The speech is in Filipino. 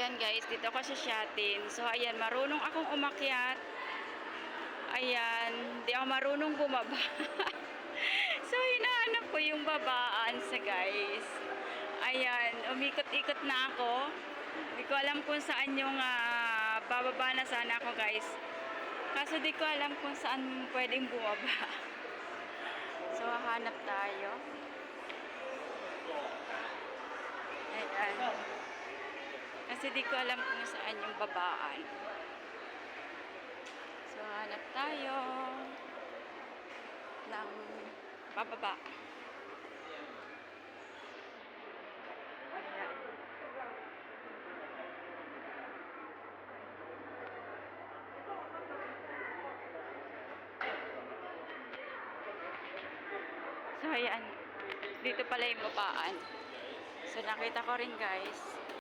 ayan guys, dito ako sa Shatin. So, ayan, marunong akong umakyat. Ayan, di ako marunong bumaba. So, hinahanap ko yung babaan sa guys. Ayan, umikot-ikot na ako. Hindi ko alam kung saan yung bababa na sana ako guys. Kaso di ko alam kung saan pwedeng bumaba. So, hanap tayo. Ayan. Kasi di ko alam kung saan yung babaan. So, hanap tayo ng bababa. Ayan. So, ayan. Dito pala yung babaan. So, nakita ko rin guys.